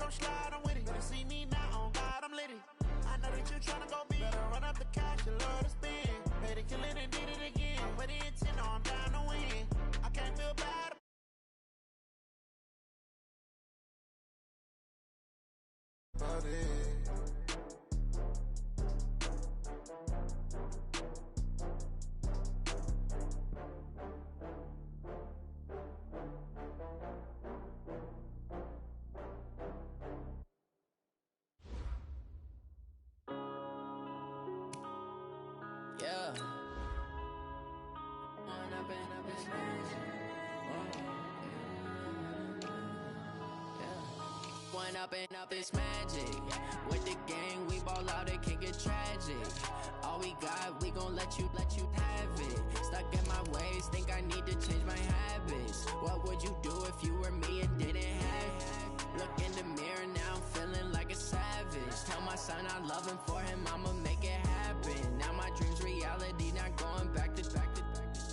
gon' slide, I'm with it. Better see me now, on God, I'm litty. I know that you tryna go big. Better run up the cash, you love to spend. Better kill it and did it again. I put in 10, I'm down to win. I can't feel bad about it. Yeah. One up and up is magic. With the gang, we ball out, it can get tragic. All we got, we gon' let you have it. Stuck in my ways, think I need to change my habits. What would you do if you were me and didn't have it? Look in the mirror now, I'm feeling like a savage. Tell my son I love him, for him I'ma make it happen. Now my dream's reality, not going back to.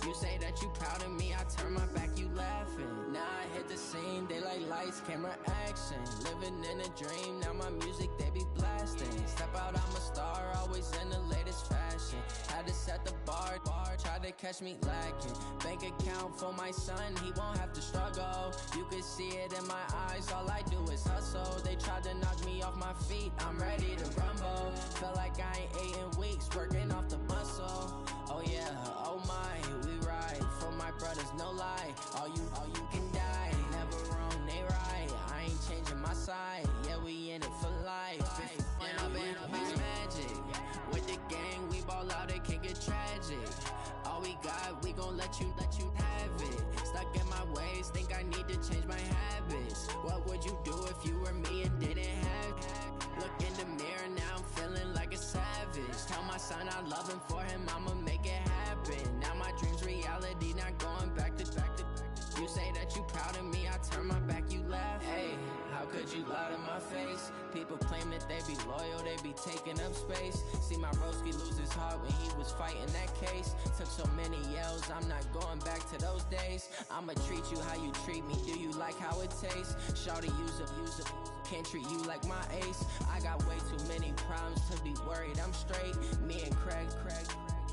You say that you proud of me, I turn my back, you laughing. Now I hit the scene, daylight lights, camera action. Living in a dream, now my music, they be blasting. Step out, I'm a star, always in the latest fashion. Had to set the bar, try to catch me lacking. Bank account for my son, he won't have to struggle. You can see it in my eyes, all I do is hustle. They tried to knock me off my feet, I'm ready to rumble. Felt like I ain't ate in weeks, working off the muscle. Oh yeah, oh my, we ride for my brothers, no lie. All you can die, never wrong, they right. I ain't changing my side, yeah, we in it for life. If it up it's magic. With the gang, we ball out, it can get tragic. All we got, we gon' let you have it. Stuck in my ways, think I need to change my habits. What would you do if you were me and didn't have it? Look in the mirror, now I'm feeling like a savage. Tell my son I love him, for him I'ma make it happen. Now my dream's reality, not going back to. You say that you proud of me, I turn my back, you laugh. Hey, how could you lie to my face? People claim that they be loyal, they be taking up space. See my broski lose his heart when he was fighting that case. Took so many yells, I'm not going back to those days. I'ma treat you how you treat me, do you like how it tastes? Shawty, use it, can't treat you like my ace. I got way too many problems to be worried, I'm straight. Me and Craig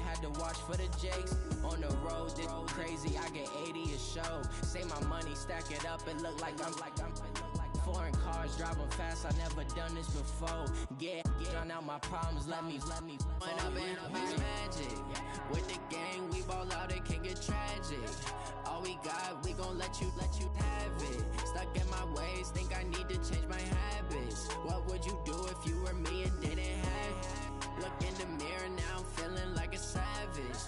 had to watch for the Jakes. On the road, this crazy, I get 80 a show. Say my money, stack it up, it look like I'm foreign cars, driving fast, I never done this before. Get drown out my problems, let me One up and up is magic. With the gang, we ball out, it can get tragic. All we got, we gon' let you have it. Stuck in my ways, think I need to change my habits. What would you do if you were me and didn't have it? Look in the mirror, now I'm feeling like a savage.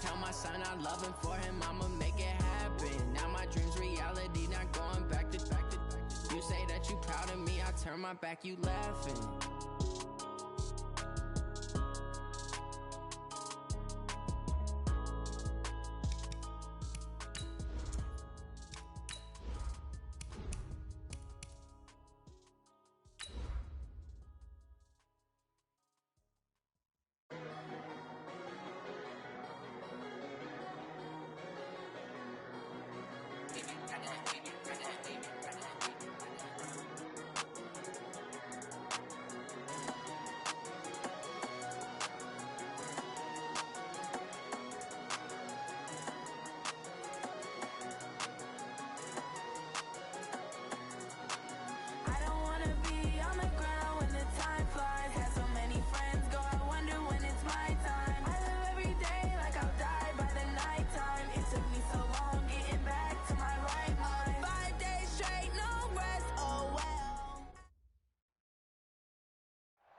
Tell my son I love him, for him I'ma make it happen. Now my dream's reality, not going back to. You say that you proud of me, I turn my back, you laughing.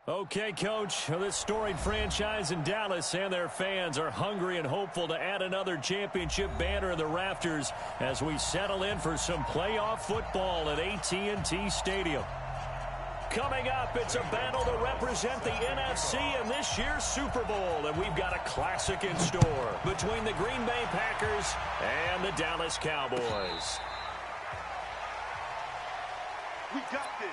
Okay, Coach, this storied franchise in Dallas and their fans are hungry and hopeful to add another championship banner in the rafters as we settle in for some playoff football at AT&T Stadium. Coming up, it's a battle to represent the NFC in this year's Super Bowl, and we've got a classic in store between the Green Bay Packers and the Dallas Cowboys. We got this.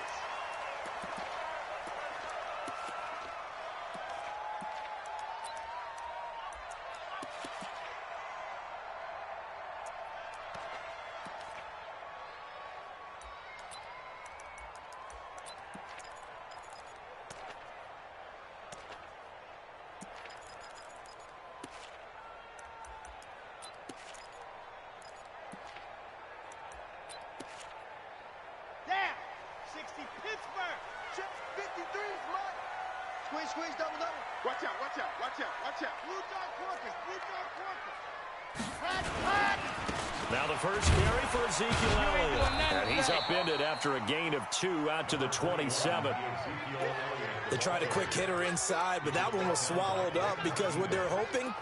Legacy, Pittsburgh. Chips 53's, Mike. Squeeze, squeeze, double, double. Watch out, watch out, watch out, watch out. Blue Dog Quarters, Blue Dog Quarters. Now the first carry for Ezekiel Elliott. And he's upended after a gain of 2 out to the 27. They tried a quick hitter inside, but that one was swallowed up because what they're hoping,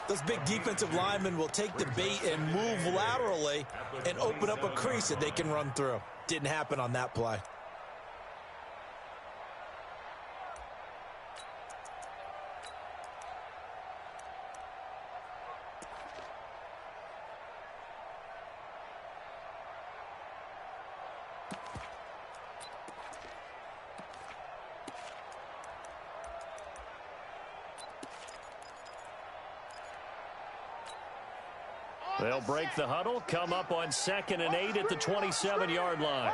those big defensive linemen will take the bait and move laterally and open up a crease that they can run through. Didn't happen on that play. They'll break the huddle, come up on 2nd and 8 at the 27-yard line.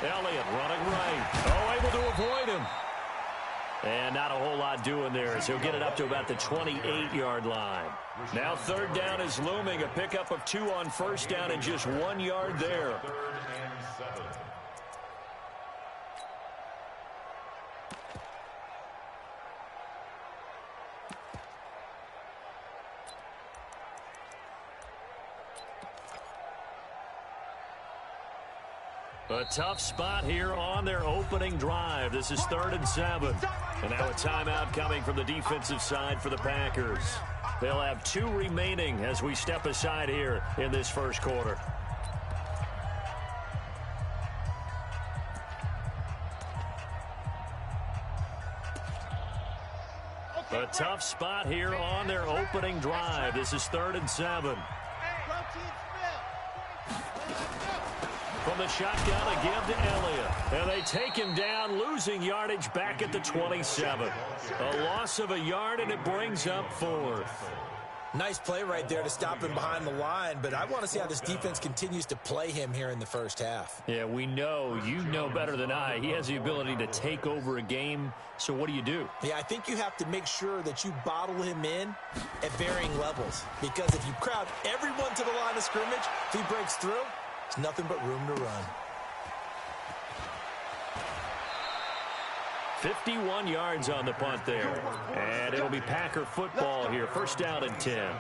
Elliott running right. Oh, able to avoid him. And not a whole lot doing there as he'll get it up to about the 28-yard line. Now 3rd down is looming. A pickup of 2 on 1st down and just 1 yard there. A tough spot here on their opening drive. This is 3rd and 7. And now a timeout coming from the defensive side for the Packers. They'll have 2 remaining as we step aside here in this first quarter. A tough spot here on their opening drive. This is 3rd and 7. From the shotgun, a give to Elliott. And they take him down, losing yardage back at the 27. A loss of a yard, and it brings up 4th. Nice play right there to stop him behind the line, but I want to see how this defense continues to play him here in the first half. Yeah, we know. You know better than I. He has the ability to take over a game, so what do? Yeah, I think you have to make sure that you bottle him in at varying levels, because if you crowd everyone to the line of scrimmage, if he breaks through, it's nothing but room to run. 51 yards on the punt there. And it'll be Packer football here. 1st down and 10.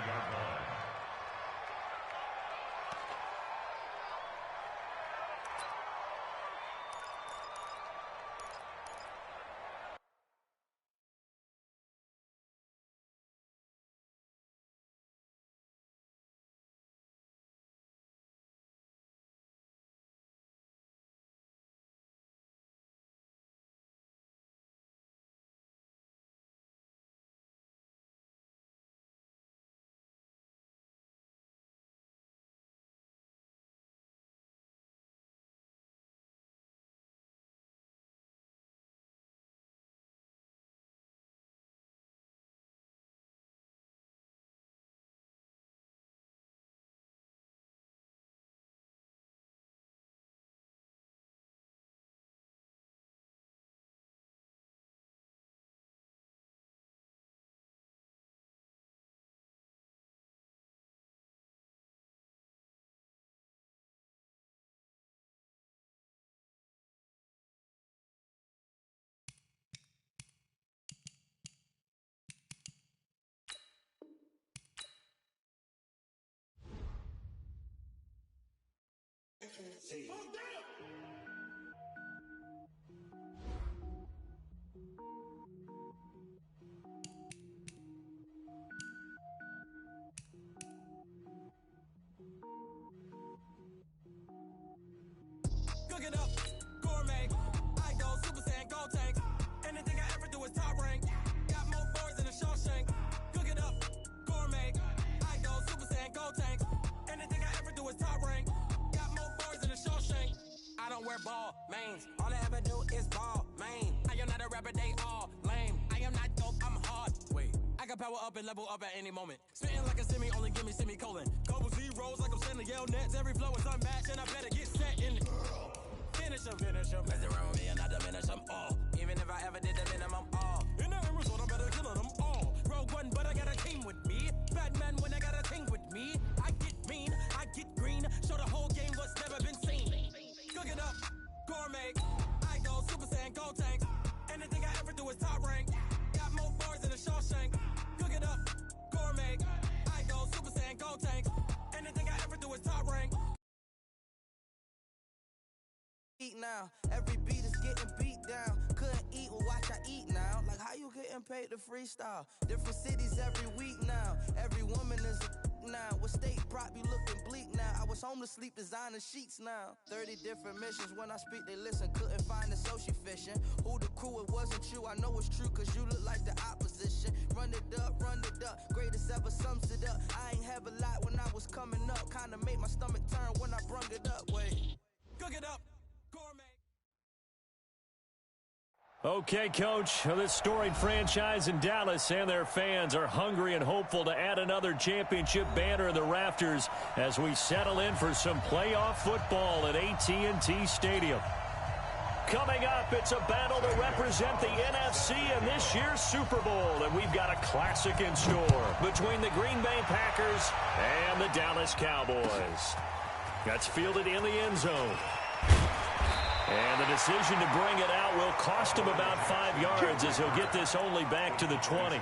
Cook it up, gourmet. I go Super Saiyan, gold tank. Anything I ever do is top rank. Got more boys than a Shawshank. Cook it up, gourmet. I go Super Saiyan, gold tank. Anything I ever do is top rank. Got more boys than a Shawshank. I don't wear ball mains. All I ever do is ball main. I am not a rapper, they all lame. I am not dope, I'm hard. Wait, I can power up and level up at any moment. Spitting like a semi, only give me semicolon. Couple zeros like I'm sending yell nets. Every flow is unmatched, and I better get set in the finish them. Mess around with me and I diminish them all. Even if I ever did the minimum all. In the end result, I better kill them all. Rogue one, but I got a team with me. Batman when I got a team with me. I get mean, I get green. Show the whole game what's never been seen. Now every beat is getting beat down. Couldn't eat, well watch I eat now. Like how you getting paid to freestyle? Different cities every week now. Every woman is a now. What state prop you looking bleak now? I was home to sleep designing sheets now. 30 different missions. When I speak they listen. Couldn't find the social fishing. Who the crew? It wasn't you. I know it's true cause you look like the opposition. Run it up, greatest ever sums it up. I ain't have a lot when I was coming up. Kinda made my stomach turn when I brung it up. Wait, Cook it up. Okay, Coach, this storied franchise in Dallas and their fans are hungry and hopeful to add another championship banner in the rafters as we settle in for some playoff football at AT&T Stadium. Coming up, it's a battle to represent the NFC in this year's Super Bowl, and we've got a classic in store between the Green Bay Packers and the Dallas Cowboys. That's fielded in the end zone. And the decision to bring it out will cost him about 5 yards as he'll get this only back to the 20.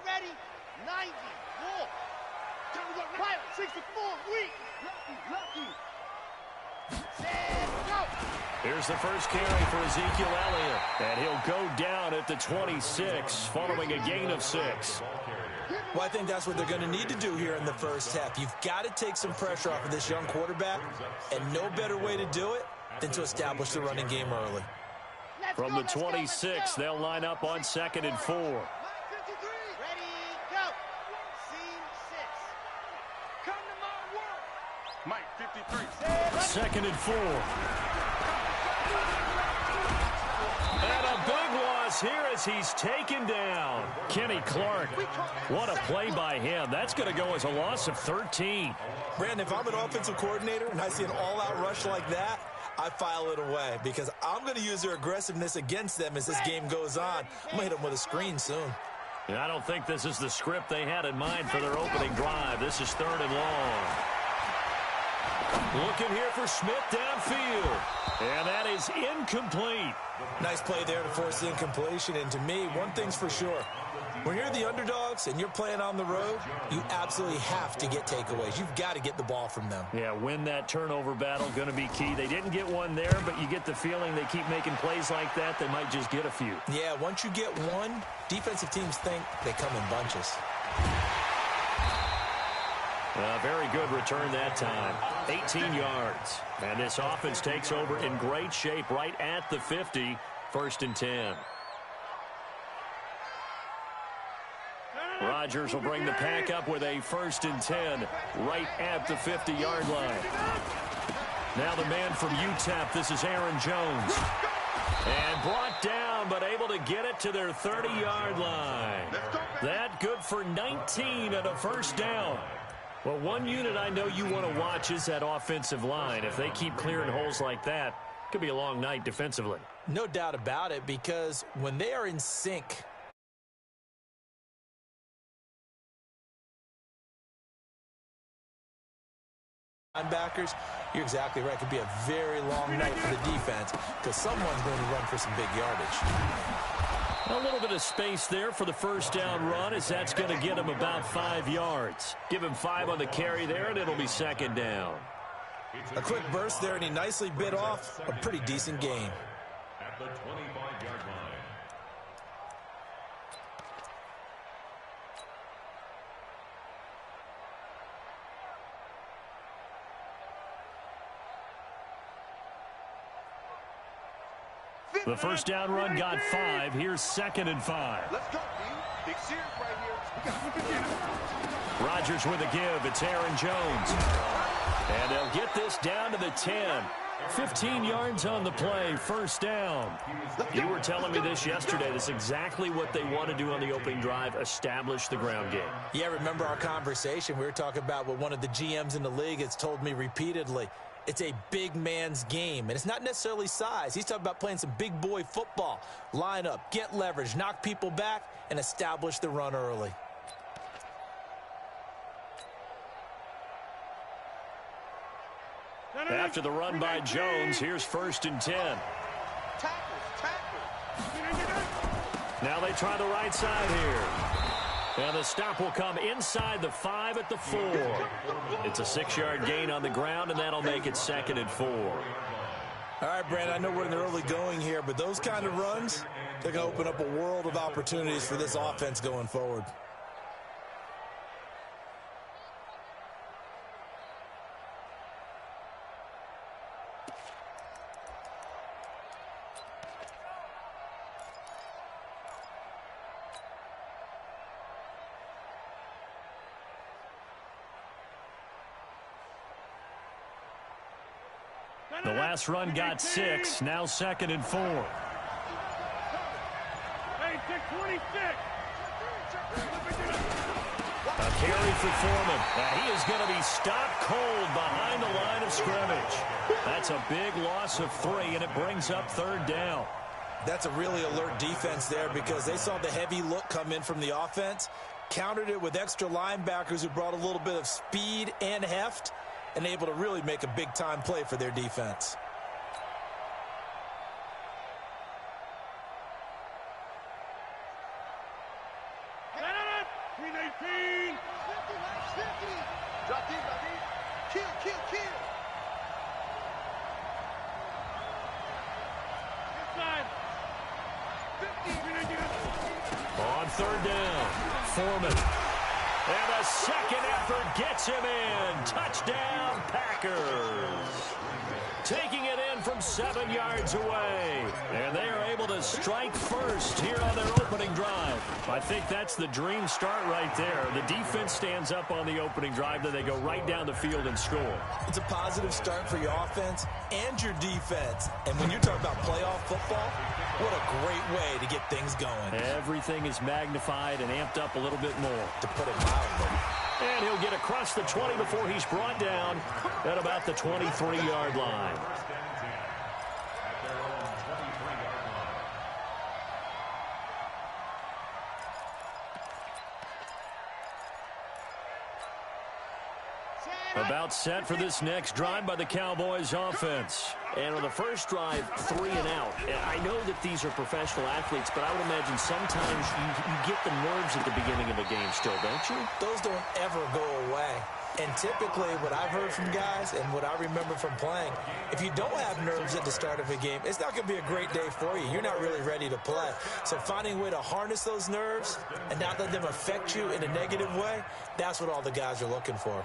Ready, 90, ball. Time to go, right, 64, weak. Lucky. Set, go. Here's the first carry for Ezekiel Elliott, and he'll go down at the 26 following a gain of 6. Well, I think that's what they're going to need to do here in the first half. You've got to take some pressure off of this young quarterback, and no better way to do it than to establish the running game early. From the 26, they'll line up on 2nd and 4. Mike, 53. 2nd and 4. And a big loss here as he's taken down. Kenny Clark, what a play by him. That's going to go as a loss of 13. Brandon, if I'm an offensive coordinator and I see an all-out rush like that, I file it away because I'm going to use their aggressiveness against them as this game goes on. I'm going to hit them with a screen soon. And I don't think this is the script they had in mind for their opening drive. This is 3rd and long. Looking here for Smith downfield. And that is incomplete. Nice play there to force the incompletion. And to me, one thing's for sure. When you're the underdogs and you're playing on the road, you absolutely have to get takeaways. You've got to get the ball from them. Yeah, win that turnover battle, going to be key. They didn't get one there, but you get the feeling they keep making plays like that, they might just get a few. Yeah, once you get one, defensive teams think they come in bunches. Very good return that time. 18 yards. And this offense takes over in great shape right at the 50. 1st and 10. Rodgers will bring the pack up with a 1st and 10 right at the 50-yard line. Now the man from UTEP, this is Aaron Jones. And brought down, but able to get it to their 30-yard line. That good for 19 and a 1st down. Well, one unit I know you want to watch is that offensive line. If they keep clearing holes like that, it could be a long night defensively. No doubt about it, because when they are in sync, linebackers, you're exactly right. It could be a very long night for the defense because someone's going to run for some big yardage. A little bit of space there for the 1st down run as that's going to get him about 5 yards. Give him 5 on the carry there, and it'll be 2nd down. A quick burst there, and he nicely bit off a pretty decent gain. At the 25-yard line. The 1st down run got 5. Here's 2nd and 5. Let's go, team. Big series right here. We got to get it. Rodgers with a give. It's Aaron Jones. And they'll get this down to the 10. 15 yards on the play. 1st down. You were telling me this yesterday. That's exactly what they want to do on the opening drive, establish the ground game. Yeah, remember our conversation. We were talking about what one of the GMs in the league has told me repeatedly. It's a big man's game, and it's not necessarily size. He's talking about playing some big boy football. Line up, get leverage, knock people back, and establish the run early. After the run by Jones, here's 1st and 10. Now they try the right side here. And the stop will come inside the 5 at the 4. It's a 6-yard gain on the ground, and that'll make it 2nd and 4. All right, Brandon, I know we're in the early going here, but those kind of runs, they're going to open up a world of opportunities for this offense going forward. The last run got 6, now 2nd and 4. A carry for Foreman. He is going to be stopped cold behind the line of scrimmage. That's a big loss of 3, and it brings up 3rd down. That's a really alert defense there because they saw the heavy look come in from the offense, countered it with extra linebackers who brought a little bit of speed and heft, and able to really make a big-time play for their defense. On 3rd down, Foreman. And a second effort gets him in. Touchdown, Packers. Taking it in from 7 yards away. And they are able to strike first here on their opening drive. I think that's the dream start right there. The defense stands up on the opening drive, then they go right down the field and score. It's a positive start for your offense and your defense. And when you're talking about playoff football, what a great way to get things going. Everything is magnified and amped up a little bit more. To put it mildly. And he'll get across the 20 before he's brought down at about the 23-yard line. About set for this next drive by the Cowboys offense. And on the first drive, 3 and out. I know that these are professional athletes, but I would imagine sometimes you get the nerves at the beginning of a game still, don't you? Those don't ever go away. And typically what I've heard from guys and what I remember from playing, if you don't have nerves at the start of a game, it's not going to be a great day for you. You're not really ready to play. So finding a way to harness those nerves and not let them affect you in a negative way, that's what all the guys are looking for.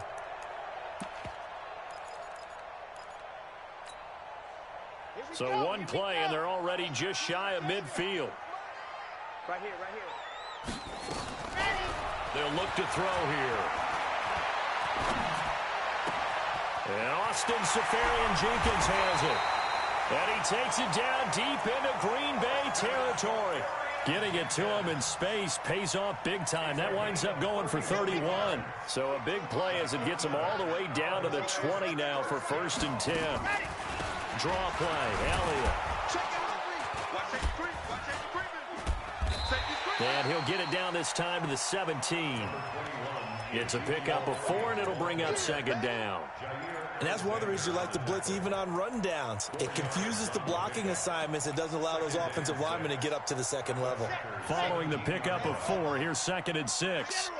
So one play, and they're already just shy of midfield. Right here. They'll look to throw here. And Austin Safarian-Jenkins has it. And he takes it down deep into Green Bay territory. Getting it to him in space pays off big time. That winds up going for 31. So a big play as it gets him all the way down to the 20 now for 1st and 10. Draw play, Elliott. And he'll get it down this time to the 17. It's a pickup of 4, and it'll bring up 2nd down. And that's one of the reasons you like to blitz even on rundowns. It confuses the blocking assignments. It doesn't allow those offensive linemen to get up to the 2nd level. Following the pickup of 4, here's 2nd and 6.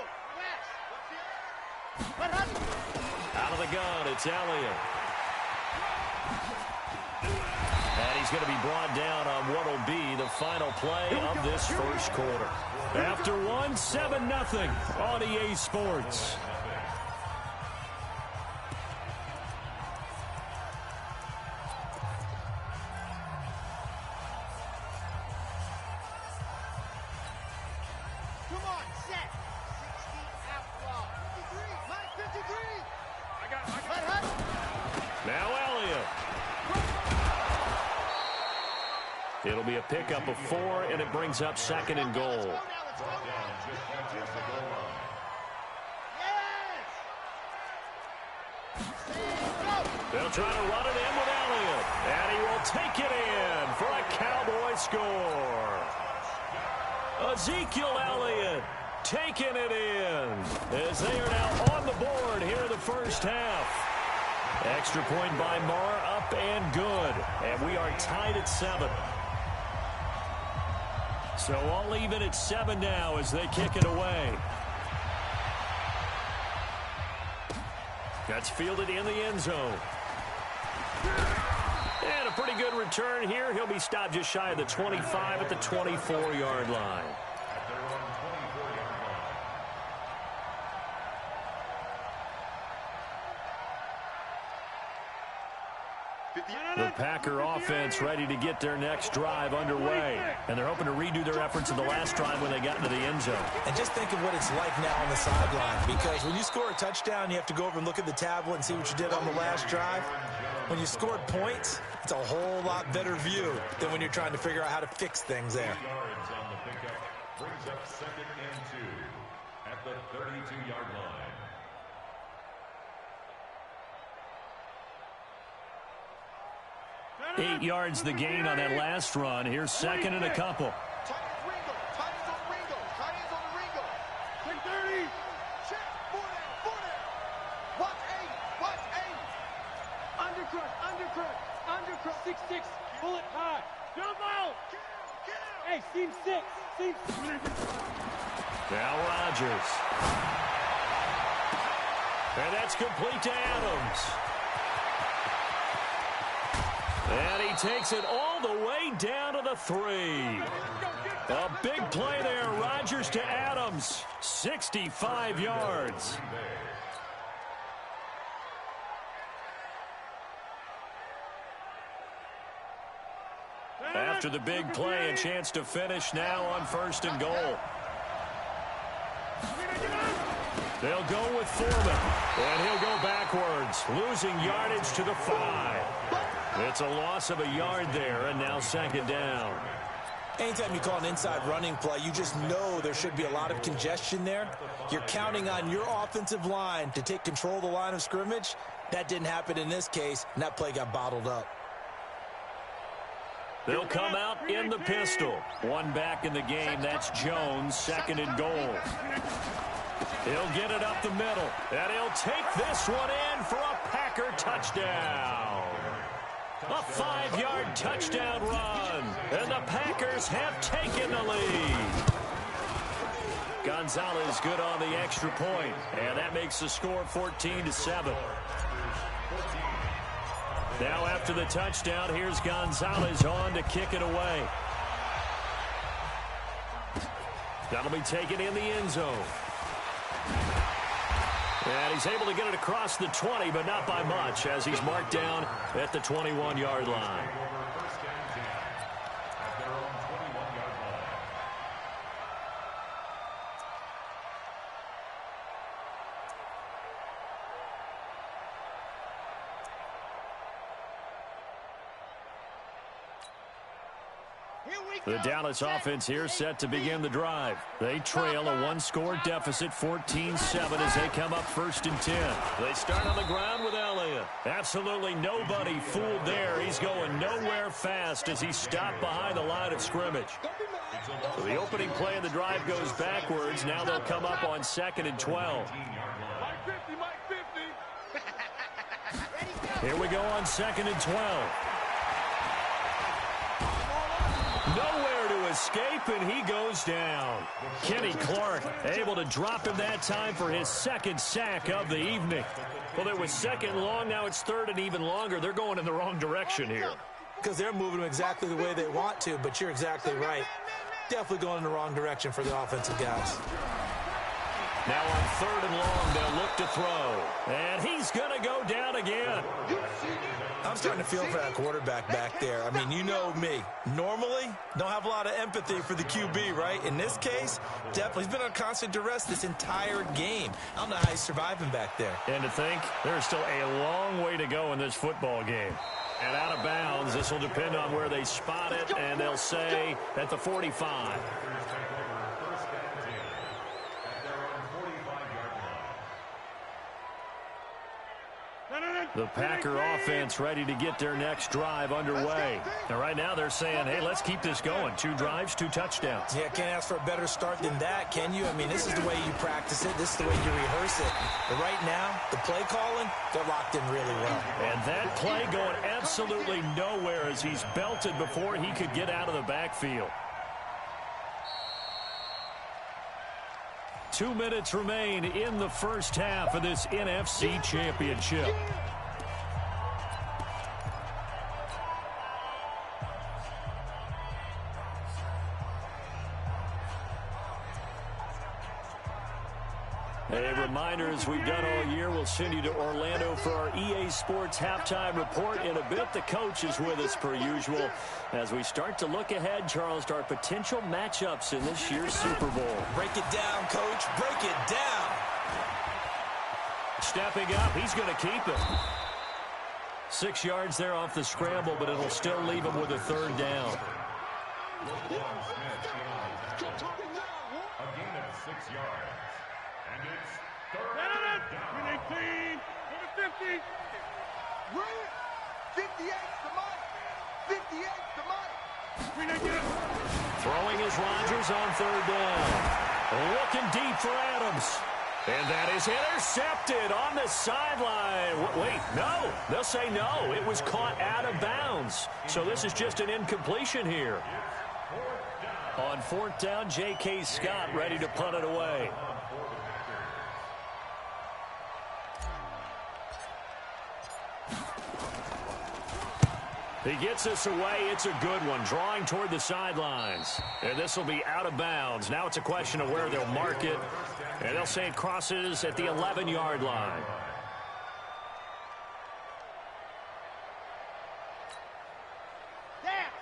Out of the gun, it's Elliott. And he's going to be brought down on what will be the final play of this first quarter. After 1, 7-0 on EA Sports. Come on, set. 60 out block. 53. Mike, 53. I got it. Now Elliott. It'll be a pickup of 4, and it brings up 2nd and goal. They'll try to run it in with Elliott. And he will take it in for a Cowboy score. Ezekiel Elliott taking it in as they are now on the board here in the first half. Extra point by Marr, up and good. And we are tied at 7. So all even at 7 now as they kick it away. That's fielded in the end zone. And a pretty good return here. He'll be stopped just shy of the 25 at the 24-yard line. The Packer offense ready to get their next drive underway. And they're hoping to redo their efforts in the last drive when they got into the end zone. And just think of what it's like now on the sideline. Because when you score a touchdown, you have to go over and look at the tablet and see what you did on the last drive. When you scored points, it's a whole lot better view than when you're trying to figure out how to fix things there. Yards on the pickup brings up 2nd and 2 at the 32-yard line. 8 yards the gain on that last run. Here's 2nd and a couple. Tight ends on Ringo. 10-30. Check. 4 down. Watch 8. Undercut. 6-6. Pull it high. Jump out. Hey, seam 6. Now Rodgers. And that's complete to Adams. And he takes it all the way down to the 3. A big play there. Rodgers to Adams. 65 yards. After the big play, a chance to finish now on 1st and goal. They'll go with Foreman. And he'll go backwards, losing yardage to the 5. It's a loss of a yard there, and now 2nd down. Anytime you call an inside running play, you just know there should be a lot of congestion there. You're counting on your offensive line to take control of the line of scrimmage. That didn't happen in this case, and that play got bottled up. They'll come out in the pistol. One back in the game. That's Jones, 2nd and goal. He'll get it up the middle, and he'll take this one in for a Packer touchdown. A 5-yard touchdown run, and the Packers have taken the lead. Gonzalez good on the extra point, and that makes the score 14-7. Now after the touchdown, here's Gonzalez on to kick it away. That'll be taken in the end zone. And he's able to get it across the 20, but not by much, as he's marked down at the 21-yard line. The Dallas offense here set to begin the drive. They trail a one-score deficit, 14-7, as they come up 1st and 10. They start on the ground with Elliott. Absolutely nobody fooled there. He's going nowhere fast as he's stopped behind the line of scrimmage. So the opening play of the drive goes backwards. Now they'll come up on 2nd and 12. Here we go on 2nd and 12. Nowhere to escape, and he goes down. Kenny Clark able to drop him that time for his 2nd sack of the evening. Well, it was 2nd long. Now it's 3rd and even longer. They're going in the wrong direction here. Because they're moving them exactly the way they want to, but you're exactly right. Definitely going in the wrong direction for the offensive guys. Now on 3rd and long, they'll look to throw. And he's going to go down again. I'm starting to feel for that quarterback back there. I mean, you know me. Normally, don't have a lot of empathy for the QB, right? In this case, definitely. He's been on constant duress this entire game. I don't know how he's surviving back there. And to think, there's still a long way to go in this football game. And out of bounds, this will depend on where they spot it, and they'll say at the 45. The Packer offense ready to get their next drive underway. And right now they're saying, hey, let's keep this going. 2 drives, 2 touchdowns. Yeah, can't ask for a better start than that, can you? I mean, this is the way you practice it. This is the way you rehearse it. But right now, the play calling, they're locked in really well. And that play going absolutely nowhere as he's belted before he could get out of the backfield. 2 minutes remain in the first half of this NFC Championship. A reminder, as we've done all year, we'll send you to Orlando for our EA Sports halftime report in a bit. The coach is with us per usual as we start to look ahead, Charles, to our potential matchups in this year's Super Bowl. Break it down, Coach. Break it down. Stepping up, he's going to keep it. 6 yards there off the scramble, but it'll still leave him with a 3rd down. A gain of 6 yards. And it's 3rd down. Clean. Number 50. 58's the mark. 58's the mark. Throwing is Rodgers on 3rd down. Looking deep for Adams. And that is intercepted on the sideline. Wait, no. They'll say no. It was caught out of bounds. So this is just an incompletion here. On 4th down, J.K. Scott ready to punt it away. He gets this away. It's a good one. Drawing toward the sidelines. And this will be out of bounds. Now it's a question of where they'll mark it. And they'll say it crosses at the 11-yard line.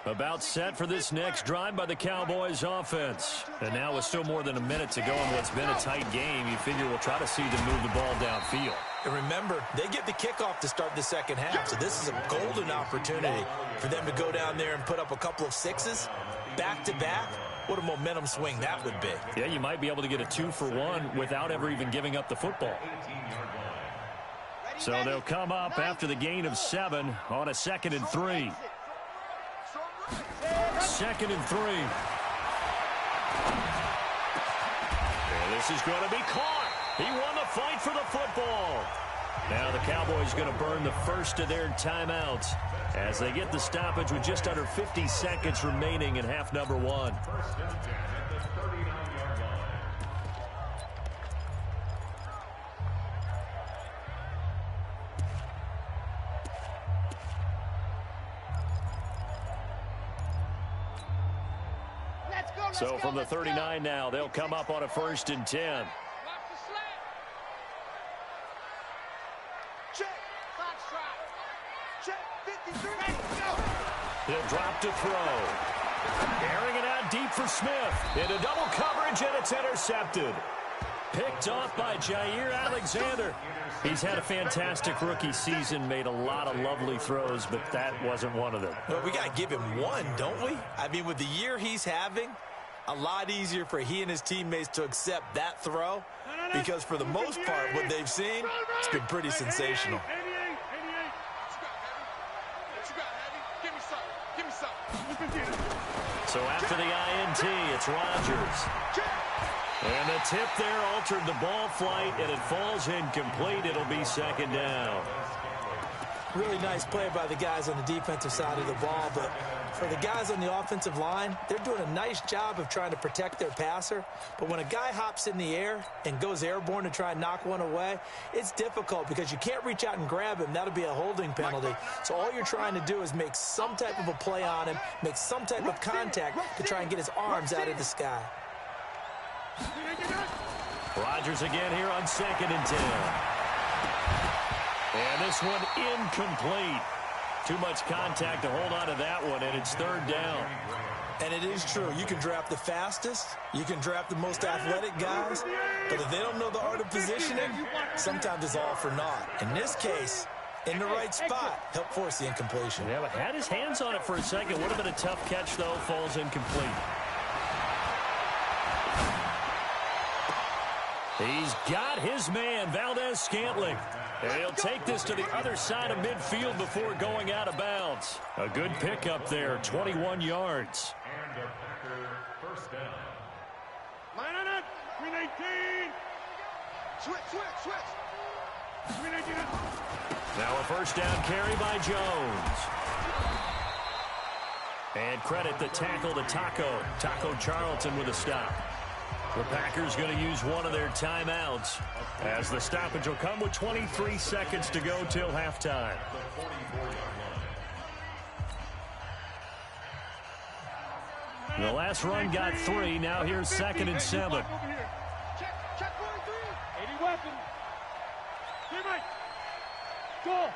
About set for this next drive by the Cowboys offense. And now with still more than a minute to go in what's been a tight game, you figure we'll try to see them move the ball downfield. And remember, they get the kickoff to start the second half, so this is a golden opportunity for them to go down there and put up a couple of 6s back-to-back. What a momentum swing that would be. Yeah, you might be able to get a 2-for-1 without ever even giving up the football. So they'll come up after the gain of 7 on a 2nd and 3. 2nd and 3. And this is going to be caught. He won the fight for the football. Now the Cowboys going to burn the first of their timeouts as they get the stoppage with just under 50 seconds remaining in half number 1. First and 10 at the 39-yard line. So from the 39 now, they'll come up on a 1st and 10. He'll drop to throw. Airing it out deep for Smith. Into double coverage, and it's intercepted. Picked off by Jair Alexander. He's had a fantastic rookie season, made a lot of lovely throws, but that wasn't one of them. Well, we got to give him one, don't we? I mean, with the year he's having, a lot easier for he and his teammates to accept that throw because for the most part, what they've seen, it's been pretty sensational. So after the INT, it's Rodgers. And the tip there altered the ball flight, and it falls incomplete. It'll be 2nd down. Really nice play by the guys on the defensive side of the ball, but for the guys on the offensive line, they're doing a nice job of trying to protect their passer. But when a guy hops in the air and goes airborne to try and knock one away, it's difficult because you can't reach out and grab him. That'll be a holding penalty. So all you're trying to do is make some type of a play on him, make some type of contact to try and get his arms out of the sky. Rodgers again here on 2nd and 10. And this one incomplete. Too much contact to hold on to that one, and it's 3rd down. And it is true. You can draft the fastest. You can draft the most athletic guys. But if they don't know the art of positioning, sometimes it's all for naught. In this case, in the right spot, help force the incompletion. Yeah, but had his hands on it for a second. Would have been a tough catch, though. Falls incomplete. He's got his man, Valdez-Scantling. And he'll take this to the other side of midfield before going out of bounds. A good pickup there, 21 yards. And a Packer first down. Line on it. 319. Switch. 319. Now a first down carry by Jones. And credit the tackle to Taco Charlton with a stop. The Packers going to use one of their timeouts as the stoppage will come with 23 seconds to go till halftime. The last run got 3. Now here's 2nd and 7. Check 43. 80 weapon. Team right. Go.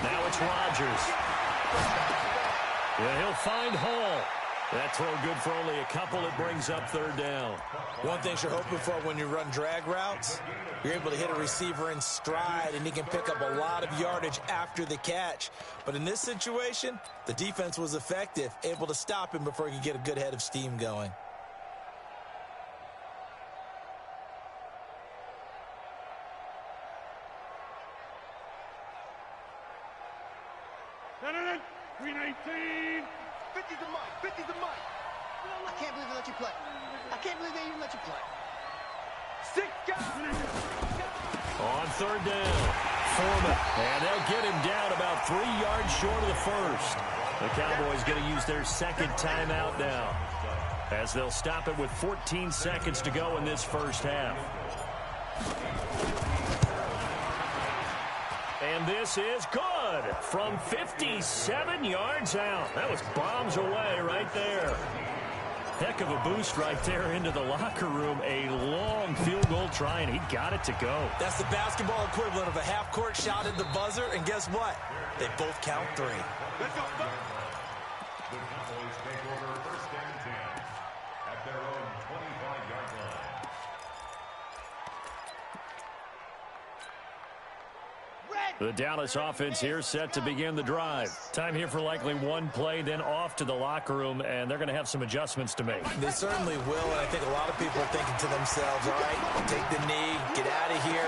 Now it's Rodgers. Yeah, he'll find Hall. That throw good for only a couple. It brings up 3rd down. One thing you're hoping for when you run drag routes, you're able to hit a receiver in stride, and he can pick up a lot of yardage after the catch. But in this situation, the defense was effective, able to stop him before he could get a good head of steam going. No. 319. 50's the mic. 50's the mic. I can't believe they let you play. I can't believe they even let you play. 6 guys. On 3rd down, Foreman. And they'll get him down about 3 yards short of the first. The Cowboys going to use their 2nd timeout now, as they'll stop it with 14 seconds to go in this first half. And this is good from 57 yards out. That was bombs away right there. Heck of a boost right there into the locker room. A long field goal try, and he got it to go. That's the basketball equivalent of a half-court shot at the buzzer, and guess what? They both count 3. Let's go. The Cowboys take over 1st and 10 at their own 25-yard line. The Dallas offense here set to begin the drive. Time here for likely one play, then off to the locker room, and they're going to have some adjustments to make. They certainly will, and I think a lot of people are thinking to themselves, all right, take the knee, get out of here.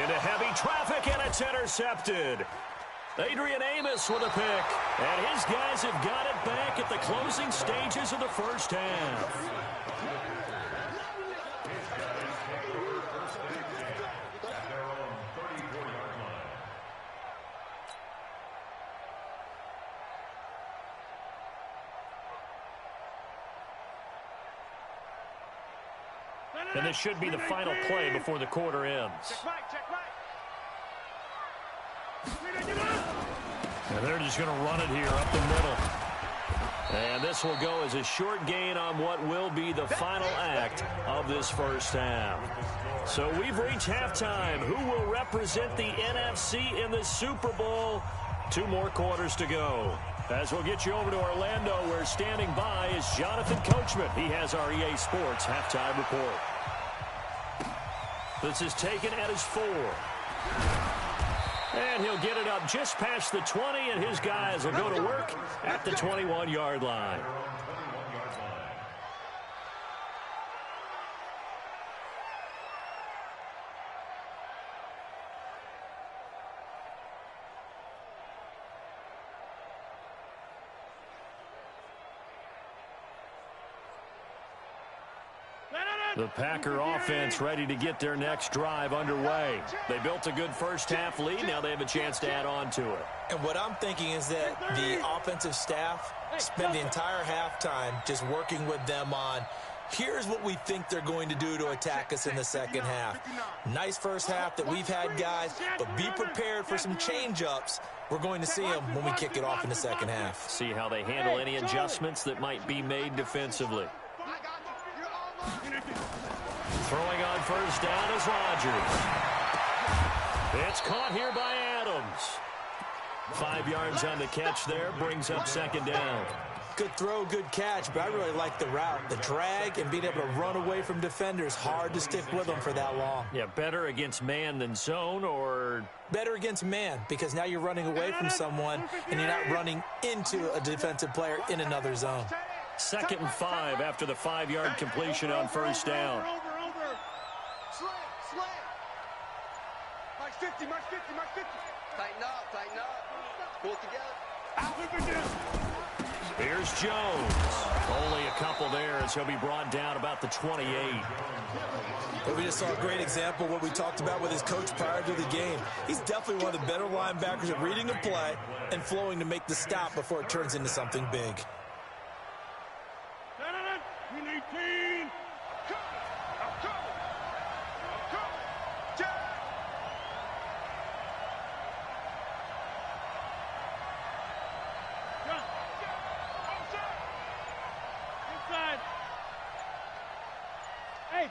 Into heavy traffic, and it's intercepted. Adrian Amos with a pick, and his guys have got it back at the closing stages of the first half. And this should be the final play before the quarter ends. Check right. And they're just going to run it here up the middle. And this will go as a short gain on what will be the final act of this first half. So we've reached halftime. Who will represent the NFC in the Super Bowl? 2 more quarters to go. As we'll get you over to Orlando, where standing by is Jonathan Coachman. He has our EA Sports halftime report. This is taken at his 4. And he'll get it up just past the 20, and his guys will go to work at the 21-yard line. The Packer offense ready to get their next drive underway. They built a good first half lead. Now they have a chance to add on to it. And what I'm thinking is that the offensive staff spend the entire halftime just working with them on, here's what we think they're going to do to attack us in the second half. Nice first half that we've had, guys, but be prepared for some change-ups. We're going to see them when we kick it off in the second half. See how they handle any adjustments that might be made defensively. Throwing on first down is Rodgers. It's caught here by Adams. 5 yards on the catch there, brings up second down. good throw, good catch, but I really like the route. The drag and being able to run away from defenders, hard to stick with them for that long. Yeah, better against man than zone, or? Better against man, because now you're running away from someone and you're not running into a defensive player in another zone. 2nd and 5 after the 5-yard completion on first down. Over. Slant. Mark 50. Tighten up. Pull it together. Here's Jones. Only a couple there as he'll be brought down about the 28. But we just saw a great example of what we talked about with his coach prior to the game. He's definitely one of the better linebackers at reading a play and flowing to make the stop before it turns into something big.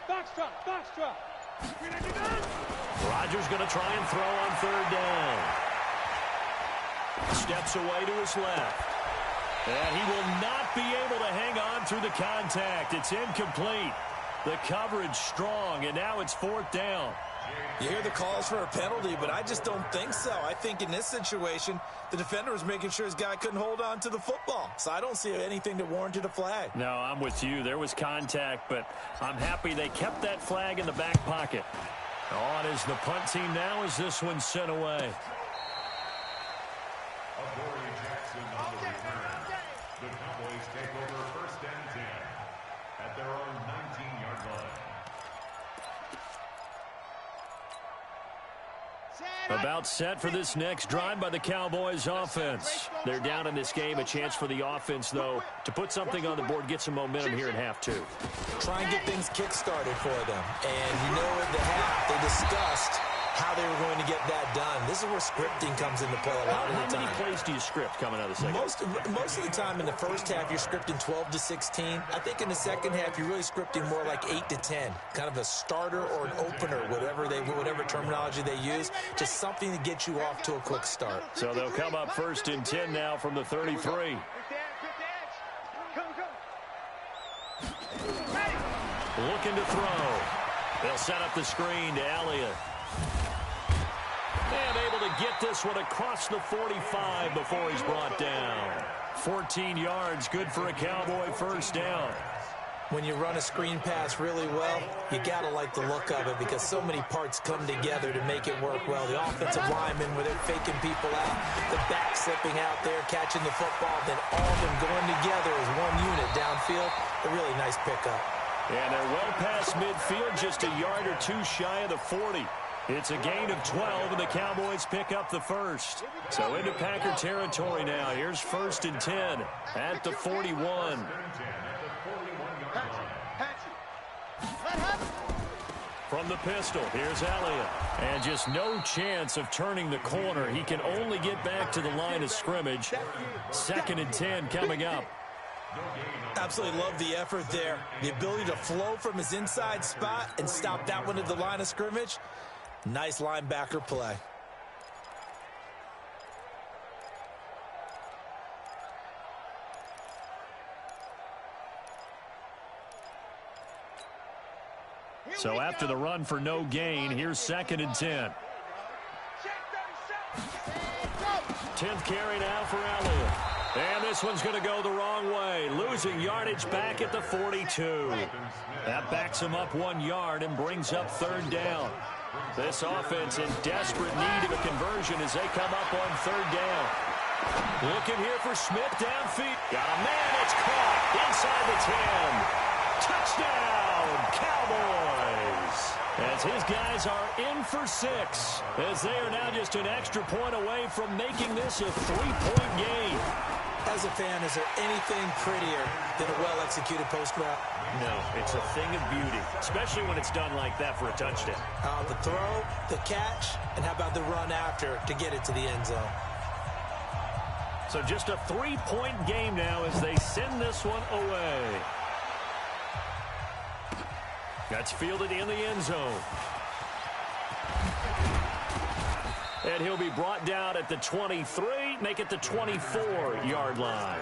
Foxtrot. Rodgers going to try and throw on 3rd down. Steps away to his left. And he will not be able to hang on through the contact. It's incomplete. The coverage strong, and now it's 4th down. You hear the calls for a penalty, but I just don't think so. I think in this situation, the defender was making sure his guy couldn't hold on to the football. So I don't see anything that warranted a flag. No, I'm with you. There was contact, but I'm happy they kept that flag in the back pocket. On is the punt team now as this one's sent away. Jackson on the return. The Cowboys take over 1st and 10 at their own 19-yard line. About set for this next drive by the Cowboys offense. They're down in this game. A chance for the offense, though, to put something on the board, get some momentum here at half 2. Try and get things kick-started for them. And you know at the half, they discussed how they were going to get that done. This is where scripting comes into play a lot of the time. How many plays do you script coming out of the second? Most of the time in the first half, you're scripting 12 to 16. I think in the second half, you're really scripting more like 8 to 10. Kind of a starter or an opener, whatever terminology they use. Just something to get you off to a quick start. So they'll come up 1st and 10 now from the 33. Looking to throw. They'll set up the screen to Elliott. And able to get this one across the 45 before he's brought down. 14 yards, good for a Cowboy 1st down. When you run a screen pass really well, you got to like the look of it because so many parts come together to make it work well. The offensive linemen, where they're faking people out, the back slipping out there, catching the football, then all of them going together as one unit downfield. A really nice pickup. And they're well past midfield, just a yard or two shy of the 40. It's a gain of 12, and the Cowboys pick up the 1st. So into Packer territory now. Here's 1st and 10 at the 41. From the pistol, here's Elliott. And just no chance of turning the corner. He can only get back to the line of scrimmage. 2nd and 10 coming up. Absolutely love the effort there. The ability to flow from his inside spot and stop that one at the line of scrimmage. Nice linebacker play. So after the run for no gain, here's 2nd and 10. 10th carry now for Elliott. And this one's going to go the wrong way. Losing yardage back at the 42. That backs him up 1 yard and brings up 3rd down. This offense in desperate need of a conversion as they come up on 3rd down. Looking here for Smith downfield. Got a man, it's caught inside the 10. Touchdown, Cowboys. As his guys are in for 6. As they are now just an extra point away from making this a 3-point game. As a fan, is there anything prettier than a well-executed post route? No, it's a thing of beauty, especially when it's done like that for a touchdown. The throw, the catch, and how about the run after to get it to the end zone? So just a 3-point game now as they send this one away. That's fielded in the end zone. And he'll be brought down at the 23, make it the 24-yard line.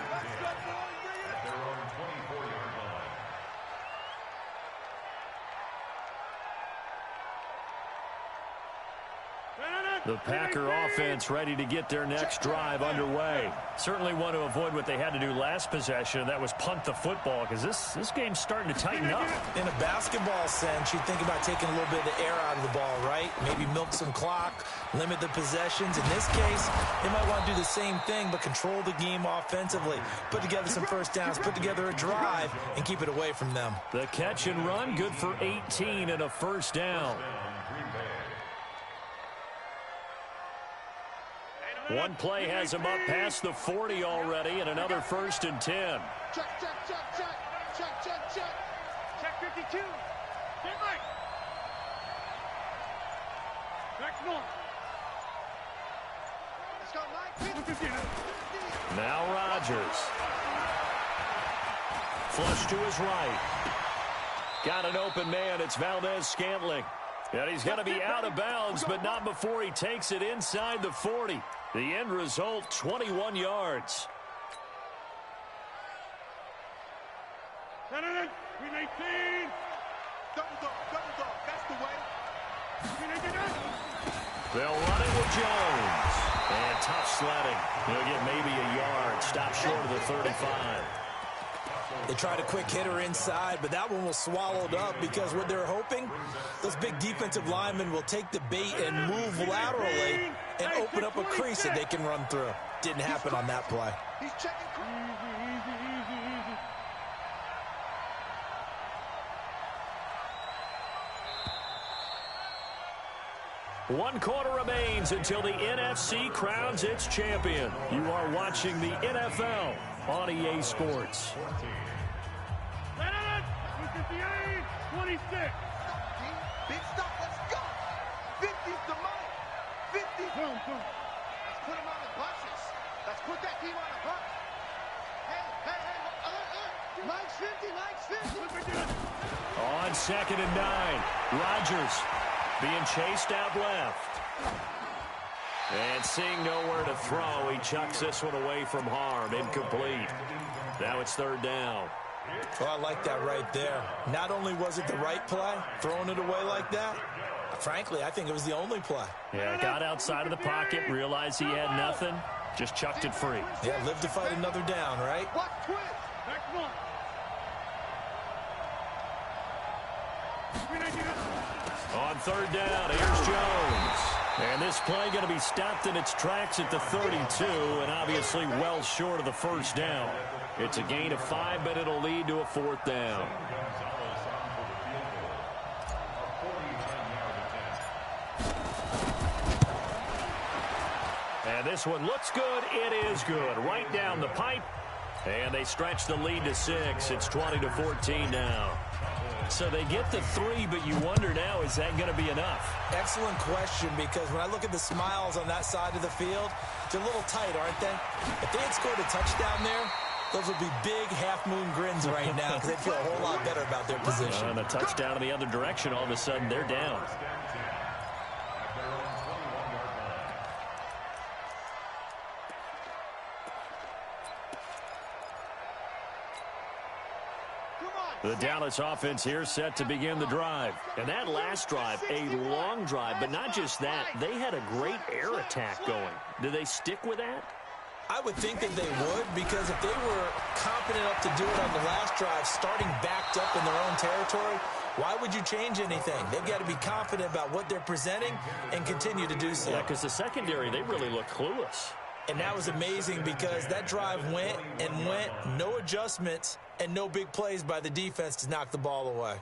The Packer offense ready to get their next drive underway. Certainly want to avoid what they had to do last possession. That was punt the football, because this game's starting to tighten up. In a basketball sense, you think about taking a little bit of the air out of the ball, right? Maybe milk some clock, limit the possessions. In this case, they might want to do the same thing, but control the game offensively. Put together some first downs, put together a drive, and keep it away from them. The catch and run, good for 18 and a first down. One play has him up past the 40 already, and another 1st and 10. Check, check, check, check. Check, check, check. Check 52. Get right. Back north. Let's go, Mike. Now Rodgers. Flush to his right. Got an open man. It's Valdez-Scantling. And he's going to be out of bounds, but not before he takes it inside the 40. The end result, 21 yards. Green 18. Double dog. That's the way. Green 18. They'll run it with Jones. And tough sledding. He'll get maybe a yard. Stop short of the 35. They tried a quick hitter inside, but that one was swallowed up because what they're hoping, those big defensive linemen will take the bait and move laterally and open up a crease that they can run through. Didn't happen on that play. He's checking. One quarter remains until the NFC crowns its champion. You are watching the NFL on EA Sports. 26. Big stop. Let's go. 50's the money. 50. Boom. Let's put them on the buses. Let's put that team on the bus. Hey. Mike's 50. On 2nd and 9. Rodgers being chased out left. And seeing nowhere to throw, he chucks this one away from harm. Incomplete. Now it's 3rd down. Well, I like that right there. Not only was it the right play, throwing it away like that, frankly, I think it was the only play. Yeah, got outside of the pocket, realized he had nothing, just chucked it free. Yeah, live to fight another down, right? On 3rd down, here's Jones. And this play going to be stopped in its tracks at the 32, and obviously well short of the 1st down. It's a gain of 5, but it'll lead to a 4th down. And this one looks good. It is good. Right down the pipe. And they stretch the lead to 6. It's 20-14 now. So they get the 3, but you wonder now, is that going to be enough? Excellent question, because when I look at the smiles on that side of the field, they're a little tight, aren't they? If they had scored a touchdown there, those would be big half-moon grins right now because they'd feel a whole lot better about their position. And a touchdown in the other direction, all of a sudden they're down. The Dallas offense here set to begin the drive. And that last drive, a long drive, but not just that, they had a great air attack going. Do they stick with that? I would think that they would, because if they were confident enough to do it on the last drive, starting backed up in their own territory, why would you change anything? They've got to be confident about what they're presenting and continue to do so. Yeah, because the secondary, they really look clueless. And that was amazing because that drive went, no adjustments, and no big plays by the defense to knock the ball away.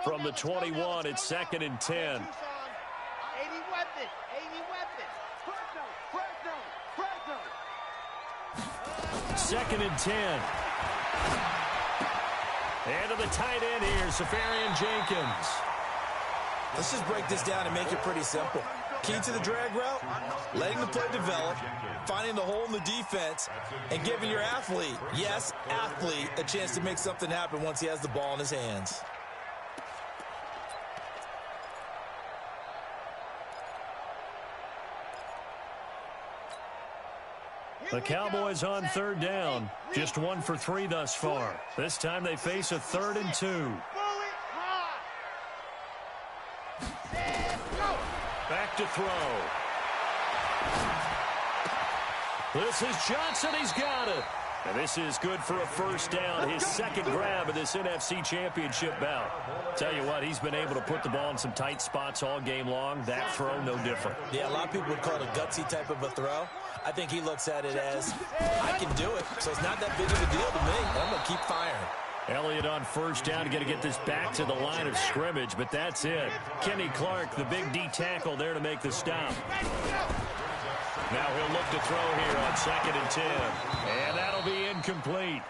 From the 21, it's 2nd and 10. 80 weapon. 80 weapon. Press zone. 2nd and 10. And to the tight end here, Safarian Jenkins. Let's just break this down and make it pretty simple. Key to the drag route, letting the play develop, finding the hole in the defense, and giving your athlete, yes, athlete, a chance to make something happen once he has the ball in his hands. The Cowboys on third down. Just 1 for 3 thus far. This time they face a 3rd and 2. Back to throw. This is Johnson. He's got it. And this is good for a first down, his second grab of this NFC Championship bout. Tell you what, he's been able to put the ball in some tight spots all game long. That throw, no different. Yeah, a lot of people would call it a gutsy type of a throw. I think he looks at it as, I can do it, so it's not that big of a deal to me. I'm going to keep firing. Elliott on first down, going to get this back to the line of scrimmage, but that's it. Kenny Clark, the big D tackle there to make the stop. Now he'll look to throw here on 2nd and 10. And that'll be incomplete.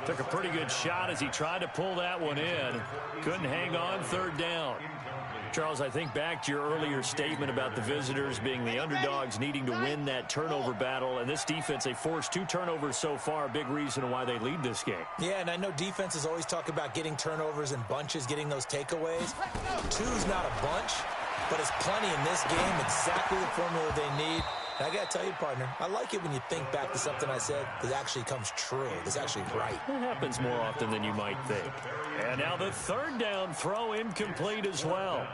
Took a pretty good shot as he tried to pull that one in. Couldn't hang on 3rd down. Charles, I think back to your earlier statement about the visitors being the underdogs needing to win that turnover battle. And this defense, they forced 2 turnovers so far, a big reason why they lead this game. Yeah, and I know defenses always talk about getting turnovers in bunches, getting those takeaways. 2's not a bunch, but it's plenty in this game, exactly the formula they need. And I got to tell you, partner, I like it when you think back to something I said that actually comes true, that's actually right. It happens more often than you might think. And now the 3rd down throw incomplete as well.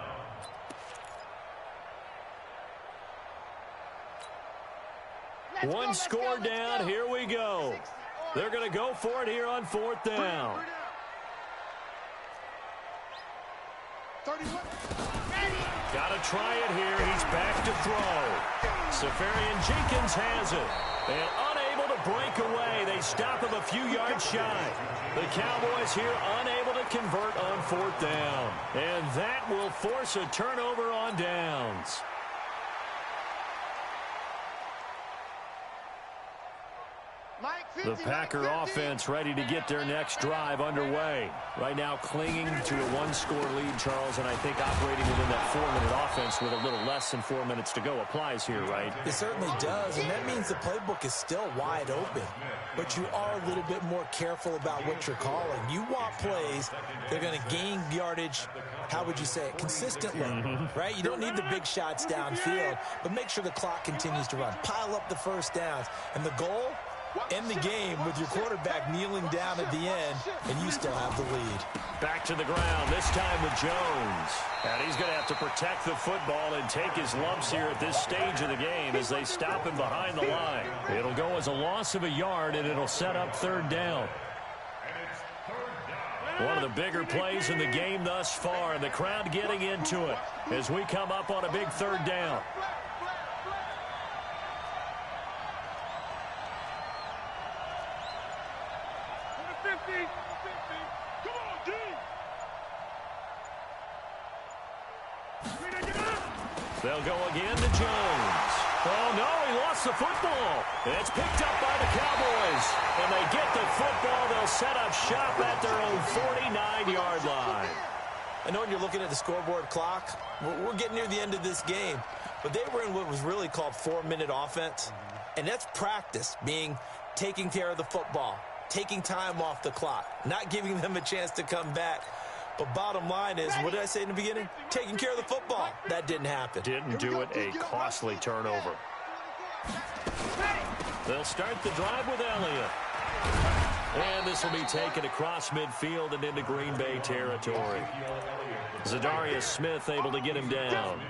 One score down. Here we go. They're going to go for it here on 4th down. Got to try it here. He's back to throw. Safarian Jenkins has it. And unable to break away. They stop him a few yards shy. The Cowboys here unable to convert on 4th down. And that will force a turnover on downs. The Packer offense ready to get their next drive underway. Right now clinging to a 1-score lead, Charles, and I think operating within that 4-minute offense with a little less than 4 minutes to go applies here, right? It certainly does, and that means the playbook is still wide open. But you are a little bit more careful about what you're calling. You want plays that are going to gain yardage, how would you say it, consistently, right? You don't need the big shots downfield, but make sure the clock continues to run. Pile up the first downs, and the goal, end the game with your quarterback kneeling down at the end, and you still have the lead. Back to the ground, this time with Jones. And he's going to have to protect the football and take his lumps here at this stage of the game as they stop him behind the line. It'll go as a loss of a yard, and it'll set up 3rd down. One of the bigger plays in the game thus far, and the crowd getting into it as we come up on a big 3rd down. They'll go again to Jones. Oh, no, he lost the football. It's picked up by the Cowboys. And they get the football. They'll set up shop at their own 49-yard line. I know when you're looking at the scoreboard clock, we're getting near the end of this game. But they were in what was really called 4-minute offense. And that's practice, being taking care of the football, taking time off the clock, not giving them a chance to come back. But bottom line is, what did I say in the beginning? Taking care of the football. That didn't happen. Didn't do it. A costly turnover. They'll start the drive with Elliott. And this will be taken across midfield and into Green Bay territory. Zadarius Smith able to get him down.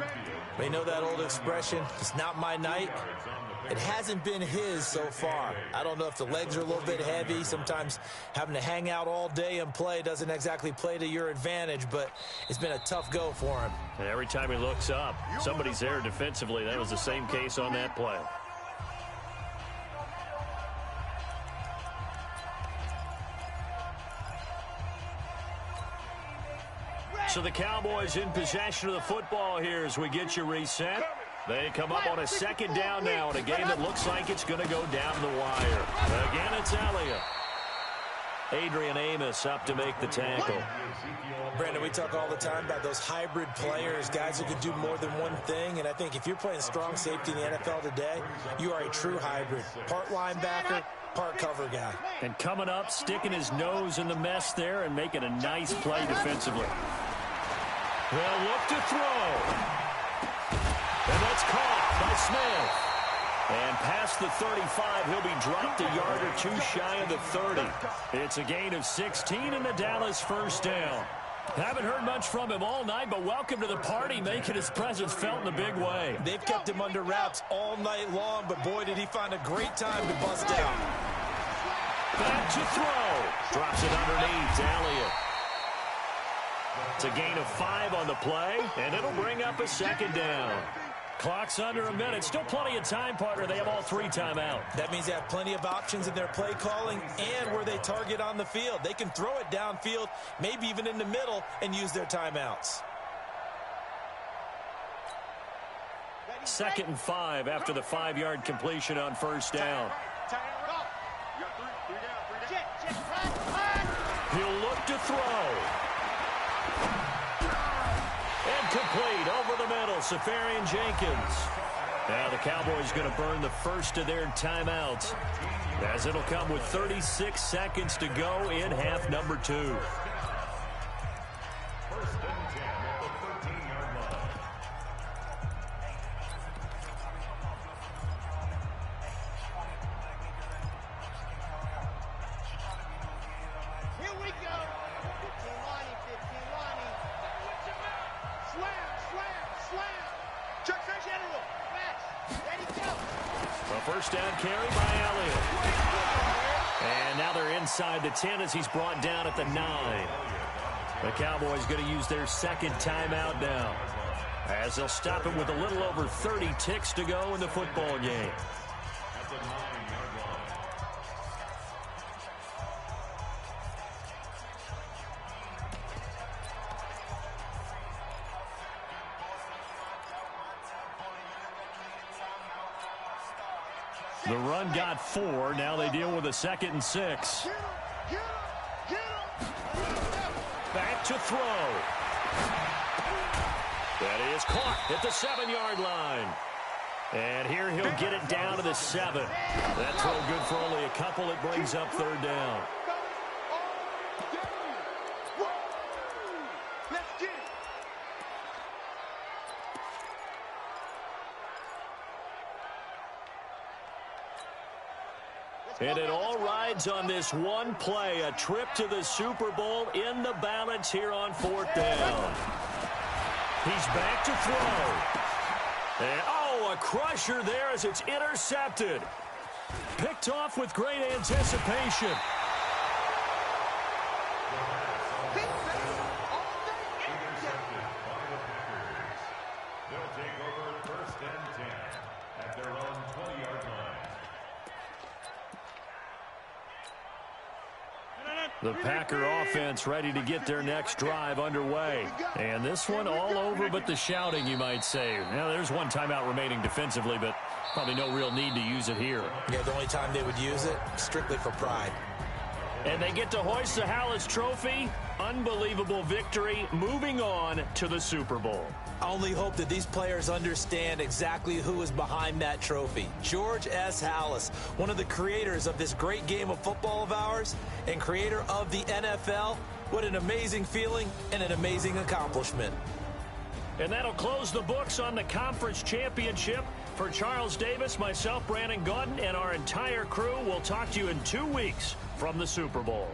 You know that old expression, it's not my night? It hasn't been his so far. I don't know if the legs are a little bit heavy. Sometimes having to hang out all day and play doesn't exactly play to your advantage, but it's been a tough go for him. And every time he looks up, somebody's there defensively. That was the same case on that play. So the Cowboys in possession of the football here as we get you reset. They come up on a 2nd down now in a game that looks like it's going to go down the wire. Again, it's Elliott. Adrian Amos up to make the tackle. Brandon, we talk all the time about those hybrid players, guys who can do more than one thing. And I think if you're playing strong safety in the NFL today, you are a true hybrid. Part linebacker, part cover guy. And coming up, sticking his nose in the mess there and making a nice play defensively. They'll look to throw. And that's caught by Smith. And past the 35, he'll be dropped a yard or two shy of the 30. It's a gain of 16 and the Dallas first down. Haven't heard much from him all night, but welcome to the party, making his presence felt in a big way. They've kept him under wraps all night long, but boy, did he find a great time to bust out. Back to throw. Drops it underneath. Elliott. It's a gain of 5 on the play, and it'll bring up a second down. Clock's under a minute. Still plenty of time, partner. They have all 3 timeouts. That means they have plenty of options in their play calling and where they target on the field. They can throw it downfield, maybe even in the middle, and use their timeouts. 2nd and 5 after the 5-yard completion on first down. He'll look to throw. And complete over the middle, Safarian Jenkins. Now the Cowboys going to burn the first of their timeouts, as it'll come with 36 seconds to go in half number 2. First and 10 at the 13-yard line. Here we go. 15 lining, 15 lining. Slam, slam, slam. Check that general. Match. Ready, go. A first down carry by Elliott. And now they're inside the 10 as he's brought down at the 9. The Cowboys going to use their 2nd timeout now, as they'll stop it with a little over 30 ticks to go in the football game. At the 9-yard line. The run got 4. Now they deal with a 2nd and 6. Back to throw. That is caught at the 7-yard line. And here he'll get it down to the 7. That throw good for only a couple. It brings up 3rd down. And it all rides on this one play, a trip to the Super Bowl in the balance here on 4th down. He's back to throw. And, oh, a crusher there as it's intercepted. Picked off with great anticipation. Intercepted by the Packers. They'll take over 1st and 10 at their own 20-yard line. The Packer offense ready to get their next drive underway. And this one all over but the shouting, you might say. Now, there's one timeout remaining defensively, but probably no real need to use it here. Yeah, the only time they would use it, strictly for pride. And they get to hoist the Hallis Trophy. Unbelievable victory, moving on to the Super Bowl. I only hope that these players understand exactly who is behind that trophy. George S. Hallis, one of the creators of this great game of football of ours and creator of the NFL. What an amazing feeling and an amazing accomplishment. And that'll close the books on the conference championship. For Charles Davis, myself, Brandon Gaudin, and our entire crew, we'll talk to you in 2 weeks from the Super Bowl.